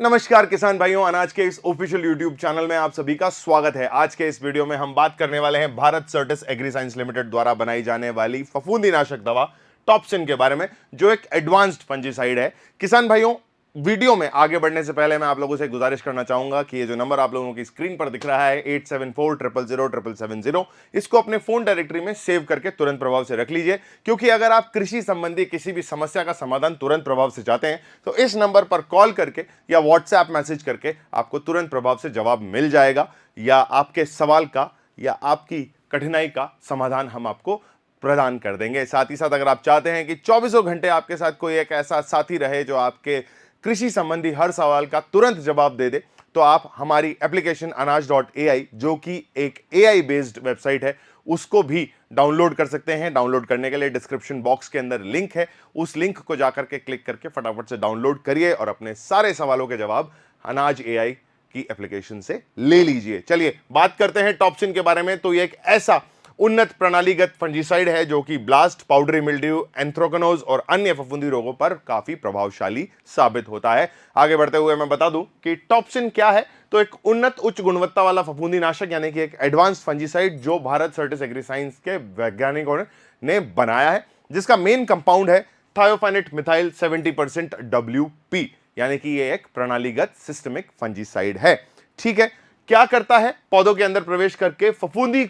नमस्कार किसान भाइयों, अनाज के इस ऑफिशियल यूट्यूब चैनल में आप सभी का स्वागत है। आज के इस वीडियो में हम बात करने वाले हैं Bharat Certis agri science limited द्वारा बनाई जाने वाली फफूंदीनाशक दवा टॉप्सिन के बारे में, जो एक एडवांस्ड फंजीसाइड है। किसान भाइयों, वीडियो में आगे बढ़ने से पहले मैं आप लोगों से गुजारिश करना चाहूंगा कि ये जो नंबर आप लोगों की स्क्रीन पर दिख रहा है 8740000770, इसको अपने फोन डायरेक्टरी में सेव करके तुरंत प्रभाव से रख लीजिए, क्योंकि अगर आप कृषि संबंधी किसी भी समस्या का समाधान तुरंत प्रभाव से चाहते हैं तो इस नंबर पर कॉल करके या व्हाट्सएप मैसेज करके आपको तुरंत प्रभाव से जवाब मिल जाएगा, या आपके सवाल का या आपकी कठिनाई का समाधान हम आपको प्रदान कर देंगे। साथ ही साथ अगर आप चाहते हैं कि 24 घंटे आपके साथ कोई एक ऐसा साथी रहे जो आपके कृषि संबंधी हर सवाल का तुरंत जवाब दे दे, तो आप हमारी एप्लीकेशन अनाज.ai, जो कि एक AI बेस्ड वेबसाइट है, उसको भी डाउनलोड कर सकते हैं। डाउनलोड करने के लिए डिस्क्रिप्शन बॉक्स के अंदर लिंक है, उस लिंक को जाकर के क्लिक करके फटाफट से डाउनलोड करिए और अपने सारे सवालों के जवाब अनाज.ai की एप्लीकेशन से ले लीजिए। चलिए बात करते हैं टॉप्सिन के बारे में। तो ये एक ऐसा उन्नत प्रणालीगत फंजीसाइड है जो कि ब्लास्ट, पाउडरी मिल्ड्यू, एंथ्रोकनोज और अन्य फफूंदी रोगों पर काफी प्रभावशाली साबित होता है। आगे बढ़ते हुए मैं बता दूं कि टॉप्सिन क्या है। तो एक उन्नत उच्च गुणवत्ता वाला फफूंदीनाशक, यानी कि एक एडवांस फंजीसाइड, जो भारत सर्टिस एग्री साइंस के वैज्ञानिकों ने बनाया है, जिसका मेन कंपाउंड है थायोफेनेट मिथाइल 70% WP, यानी कि ये एक प्रणालीगत सिस्टमिक फंजीसाइड है। ठीक है, क्या करता है? पौधों के अंदर प्रवेश करके फफूंदी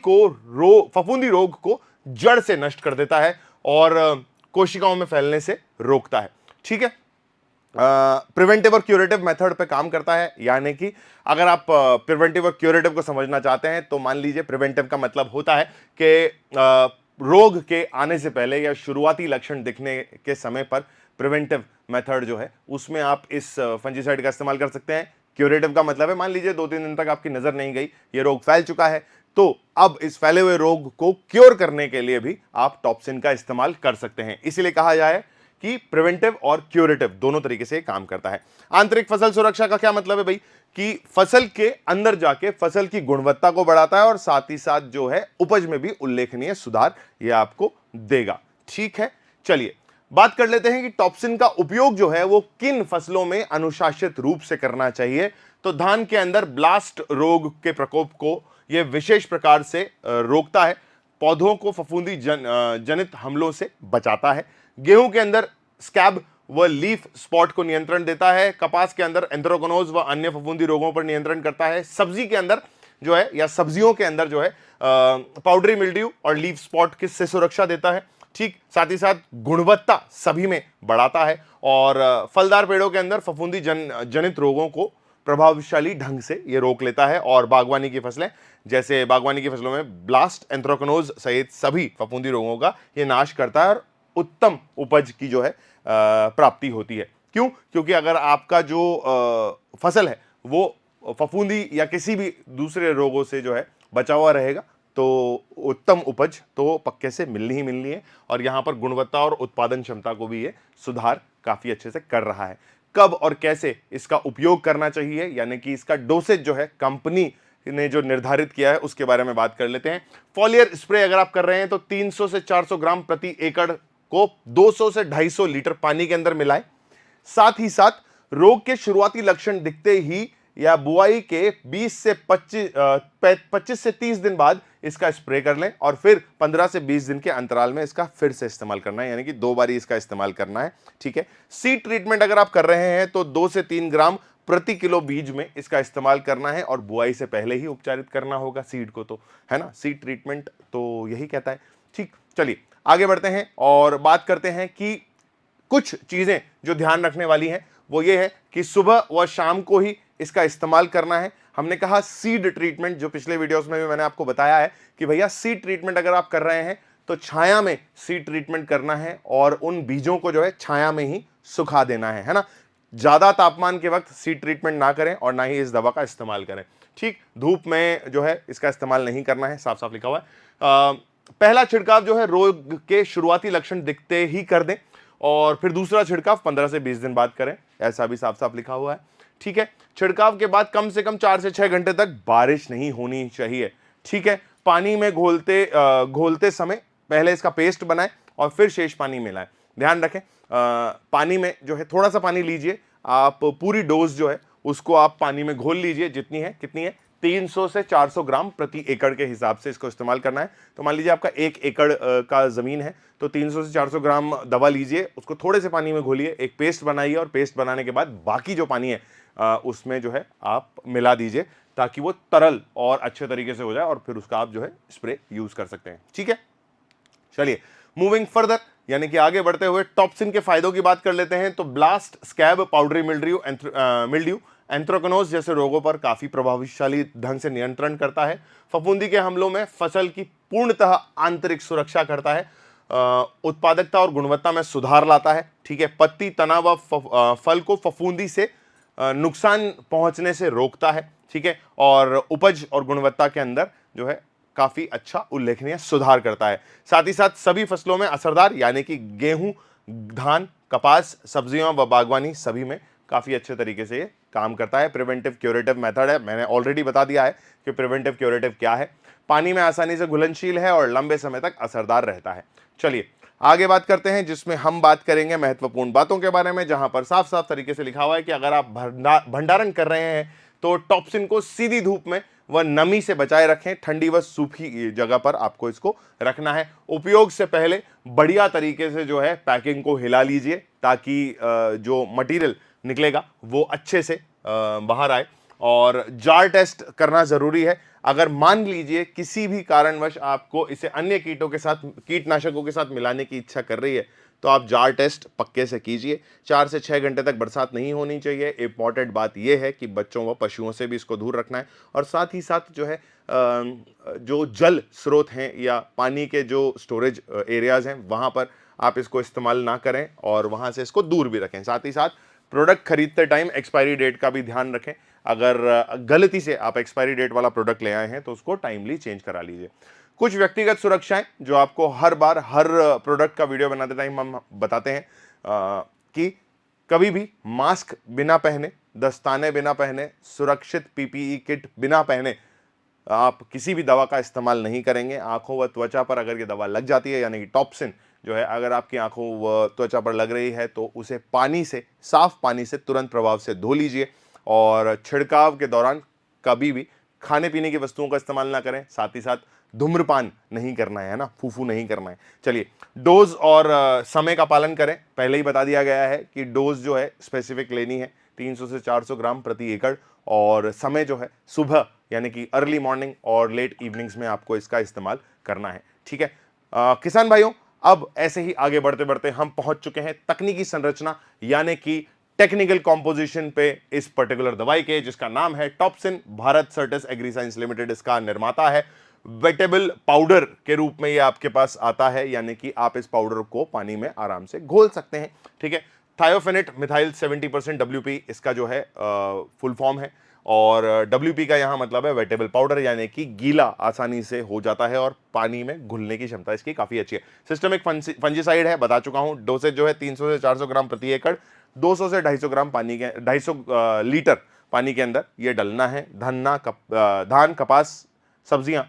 रोग को जड़ से नष्ट कर देता है और कोशिकाओं में फैलने से रोकता है। ठीक है, प्रिवेंटिव और क्यूरेटिव मेथड पे काम करता है, यानी कि अगर आप प्रिवेंटिव और क्यूरेटिव को समझना चाहते हैं तो मान लीजिए प्रिवेंटिव का मतलब होता है कि रोग के आने से पहले या शुरुआती लक्षण दिखने के समय पर प्रिवेंटिव मेथड जो है उसमें आप इस फंजीसाइड का इस्तेमाल कर सकते हैं। क्यूरेटिव का मतलब है, मान लीजिए 2-3 दिन तक आपकी नजर नहीं गई, ये रोग फैल चुका है, तो अब इस फैले हुए रोग को क्योर करने के लिए भी आप टॉप्सिन का इस्तेमाल कर सकते हैं। इसीलिए कहा जाए कि प्रिवेंटिव और क्यूरेटिव दोनों तरीके से काम करता है। आंतरिक फसल सुरक्षा का क्या मतलब है भाई? कि फसल के अंदर जाके फसल की गुणवत्ता को बढ़ाता है और साथ ही साथ जो है उपज में भी उल्लेखनीय सुधार यह आपको देगा। ठीक है, चलिए बात कर लेते हैं कि टॉप्सिन का उपयोग जो है वो किन फसलों में अनुशासित रूप से करना चाहिए। तो धान के अंदर ब्लास्ट रोग के प्रकोप को यह विशेष प्रकार से रोकता है, पौधों को फफूंदी जनित हमलों से बचाता है। गेहूं के अंदर स्कैब व लीफ स्पॉट को नियंत्रण देता है। कपास के अंदर एंथ्रोकनोज व अन्य फफूंदी रोगों पर नियंत्रण करता है। सब्जी के अंदर जो है या सब्जियों के अंदर जो है पाउडरी मिल्ड्यू और लीफ स्पॉट से सुरक्षा देता है। ठीक, साथ ही साथ गुणवत्ता सभी में बढ़ाता है और फलदार पेड़ों के अंदर फफूंदी जनित रोगों को प्रभावशाली ढंग से यह रोक लेता है। और बागवानी की फसलें, जैसे बागवानी की फसलों में ब्लास्ट, एंथ्रोकनोज सहित सभी फफूंदी रोगों का यह नाश करता है और उत्तम उपज की जो है प्राप्ति होती है। क्यों? क्योंकि अगर आपका जो फसल है वो फफूंदी या किसी भी दूसरे रोगों से जो है बचा हुआ रहेगा तो उत्तम उपज तो पक्के से मिलनी ही मिलनी है, और यहां पर गुणवत्ता और उत्पादन क्षमता को भी ये सुधार काफी अच्छे से कर रहा है। कब और कैसे इसका उपयोग करना चाहिए, यानी कि इसका डोसेज जो है कंपनी ने जो निर्धारित किया है उसके बारे में बात कर लेते हैं। फॉलियर स्प्रे अगर आप कर रहे हैं तो 300 से 400 ग्राम प्रति एकड़ को 200 से 250 लीटर पानी के अंदर मिलाएं। साथ ही साथ रोग के शुरुआती लक्षण दिखते ही या बुआई के 20 से 25 से 30 दिन बाद इसका स्प्रे कर लें और फिर 15 से 20 दिन के अंतराल में इसका फिर से इस्तेमाल करना है, यानी कि 2 बारी इसका इस्तेमाल करना है। ठीक है, सीड ट्रीटमेंट अगर आप कर रहे हैं तो 2 से 3 ग्राम प्रति किलो बीज में इसका इस्तेमाल करना है और बुआई से पहले ही उपचारित करना होगा सीड को, तो है ना, सीड ट्रीटमेंट तो यही कहता है। ठीक, चलिए आगे बढ़ते हैं और बात करते हैं कि कुछ चीजें जो ध्यान रखने वाली हैं वो ये है कि सुबह व शाम को ही इसका इस्तेमाल करना है। हमने कहा सीड ट्रीटमेंट, जो पिछले वीडियोस में भी मैंने आपको बताया है कि भैया सीड ट्रीटमेंट अगर आप कर रहे हैं तो छाया में सीड ट्रीटमेंट करना है और उन बीजों को जो है छाया में ही सुखा देना है ना। ज्यादा तापमान के वक्त सीड ट्रीटमेंट ना करें और ना ही इस दवा का इस्तेमाल करें। ठीक, धूप में जो है इसका इस्तेमाल नहीं करना है, साफ साफ लिखा हुआ है। पहला छिड़काव जो है रोग के शुरुआती लक्षण दिखते ही कर दें और फिर दूसरा छिड़काव 15 से 20 दिन बाद करें, ऐसा भी साफ साफ लिखा हुआ है। ठीक है, छिड़काव के बाद कम से कम 4 से 6 घंटे तक बारिश नहीं होनी चाहिए। ठीक है, पानी में घोलते समय पहले इसका पेस्ट बनाएं और फिर शेष पानी मिलाएं। ध्यान रखें, पानी में जो है थोड़ा सा पानी लीजिए, आप पूरी डोज जो है उसको आप पानी में घोल लीजिए, जितनी है कितनी है 300 से 400 ग्राम प्रति एकड़ के हिसाब से इसको इस्तेमाल करना है। तो मान लीजिए आपका 1 एकड़ का ज़मीन है, तो 300 से 400 ग्राम दवा लीजिए, उसको थोड़े से पानी में घोलिए, एक पेस्ट बनाइए और पेस्ट बनाने के बाद बाकी जो पानी है उसमें जो है आप मिला दीजिए ताकि वो तरल और अच्छे तरीके से हो जाए और फिर उसका आप जो है स्प्रे यूज कर सकते हैं। ठीक है, चलिए मूविंग फर्दर, यानी कि आगे बढ़ते हुए टॉप्सिन के फायदों की बात कर लेते हैं। तो blast, scab, powdery mildew, anthracnose जैसे रोगों पर काफी प्रभावशाली ढंग से नियंत्रण करता है। फफूंदी के हमलों में फसल की पूर्णतः आंतरिक सुरक्षा करता है। उत्पादकता और गुणवत्ता में सुधार लाता है। ठीक है, पत्ती, तना व फल को फफूंदी से नुकसान पहुंचने से रोकता है। ठीक है, और उपज और गुणवत्ता के अंदर जो है काफी अच्छा उल्लेखनीय सुधार करता है। साथ ही साथ सभी फसलों में असरदार, यानी कि गेहूं, धान, कपास, सब्जियों व बागवानी सभी में काफी अच्छे तरीके से ये काम करता है। प्रिवेंटिव क्यूरेटिव मेथड है, मैंने ऑलरेडी बता दिया है कि प्रिवेंटिव क्यूरेटिव क्या है। पानी में आसानी से घुलनशील है और लंबे समय तक असरदार रहता है। चलिए आगे बात करते हैं, जिसमें हम बात करेंगे महत्वपूर्ण बातों के बारे में, जहां पर साफ साफ तरीके से लिखा हुआ है कि अगर आप भंडारण कर रहे हैं तो टॉप्सिन को सीधी धूप में व नमी से बचाए रखें। ठंडी व सूखी जगह पर आपको इसको रखना है। उपयोग से पहले बढ़िया तरीके से जो है पैकिंग को हिला लीजिए ताकि जो मटेरियल निकलेगा वो अच्छे से बाहर आए। और जार टेस्ट करना जरूरी है। अगर मान लीजिए किसी भी कारणवश आपको इसे अन्य कीटनाशकों के साथ मिलाने की इच्छा कर रही है तो आप जार टेस्ट पक्के से कीजिए। 4 से 6 घंटे तक बरसात नहीं होनी चाहिए। इंपॉर्टेंट बात यह है कि बच्चों व पशुओं से भी इसको दूर रखना है। और साथ ही साथ जो है जो जल स्रोत हैं या पानी के जो स्टोरेज एरियाज हैं वहाँ पर आप इसको इस्तेमाल ना करें और वहाँ से इसको दूर भी रखें। साथ ही साथ प्रोडक्ट खरीदते टाइम एक्सपायरी डेट का भी ध्यान रखें। अगर गलती से आप एक्सपायरी डेट वाला प्रोडक्ट ले आए हैं तो उसको टाइमली चेंज करा लीजिए। कुछ व्यक्तिगत सुरक्षाएं जो आपको हर बार हर प्रोडक्ट का वीडियो बनाते टाइम हम बताते हैं कि कभी भी मास्क बिना पहने, दस्ताने बिना पहने, सुरक्षित पीपीई किट बिना पहने आप किसी भी दवा का इस्तेमाल नहीं करेंगे। आंखों व त्वचा पर अगर ये दवा लग जाती है, यानी कि टॉप्सिन जो है अगर आपकी आंखों व त्वचा पर लग रही है तो उसे पानी से, साफ पानी से तुरंत प्रभाव से धो लीजिए। और छिड़काव के दौरान कभी भी खाने पीने की वस्तुओं का इस्तेमाल ना करें। साथ ही साथ धूम्रपान नहीं करना है ना, फूफू नहीं करना है। चलिए डोज और समय का पालन करें। पहले ही बता दिया गया है कि डोज जो है स्पेसिफिक लेनी है, 300 से 400 ग्राम प्रति एकड़। और समय जो है सुबह यानी कि अर्ली मॉर्निंग और लेट इवनिंग्स में आपको इसका इस्तेमाल करना है। ठीक है किसान भाइयों, अब ऐसे ही आगे बढ़ते बढ़ते हम पहुंच चुके हैं तकनीकी संरचना यानी कि टेक्निकल कॉम्पोजिशन पे इस पर्टिकुलर दवाई के, जिसका नाम है Topsin. Bharat Certis agri science limited इसका निर्माता है। वेटेबल पाउडर के रूप में ये आपके पास आता है, यानी कि आप इस पाउडर को पानी में आराम से घोल सकते हैं। ठीक है, थायोफेनेट मिथाइल 70% WP इसका जो है फुल फॉर्म है। और WP का यहाँ मतलब है वेटेबल पाउडर, यानी कि गीला आसानी से हो जाता है और पानी में घुलने की क्षमता इसकी काफी अच्छी है। सिस्टमिक फंजीसाइड है, बता चुका हूं। डोसेज जो है 300 से 400 ग्राम प्रति एकड़, 200 से 250 ग्राम पानी के 250 लीटर पानी के अंदर ये डलना है। धान, कपास, सब्जियां,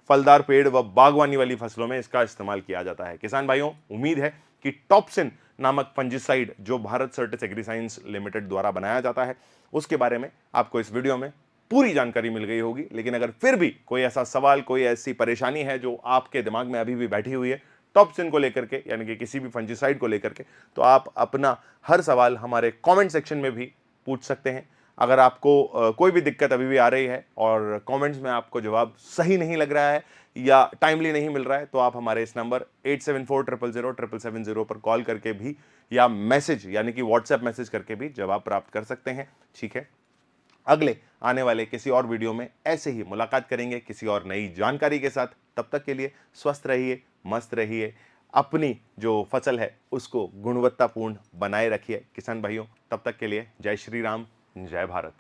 फलदार पेड़ व बागवानी वाली फसलों में इसका इस्तेमाल किया जाता है। किसान भाइयों, उम्मीद है कि टॉप्सिन नामक फंजीसाइड जो Bharat Certis agri science limited द्वारा बनाया जाता है उसके बारे में आपको इस वीडियो में पूरी जानकारी मिल गई होगी। लेकिन अगर फिर भी कोई ऐसा सवाल, कोई ऐसी परेशानी है जो आपके दिमाग में अभी भी बैठी हुई है टॉप्सिन को लेकर के, यानी कि किसी भी फंजीसाइड को लेकर के, तो आप अपना हर सवाल हमारे कमेंट सेक्शन में भी पूछ सकते हैं। अगर आपको कोई भी दिक्कत अभी भी आ रही है और कमेंट्स में आपको जवाब सही नहीं लग रहा है या टाइमली नहीं मिल रहा है तो आप हमारे इस नंबर 8740000770 पर कॉल करके भी या मैसेज यानी कि व्हाट्सएप मैसेज करके भी जवाब प्राप्त कर सकते हैं। ठीक है, अगले आने वाले किसी और वीडियो में ऐसे ही मुलाकात करेंगे किसी और नई जानकारी के साथ। तब तक के लिए स्वस्थ रहिए, मस्त रहिए, अपनी जो फसल है उसको गुणवत्तापूर्ण बनाए रखिए। किसान भाइयों, तब तक के लिए जय श्री राम, जय भारत।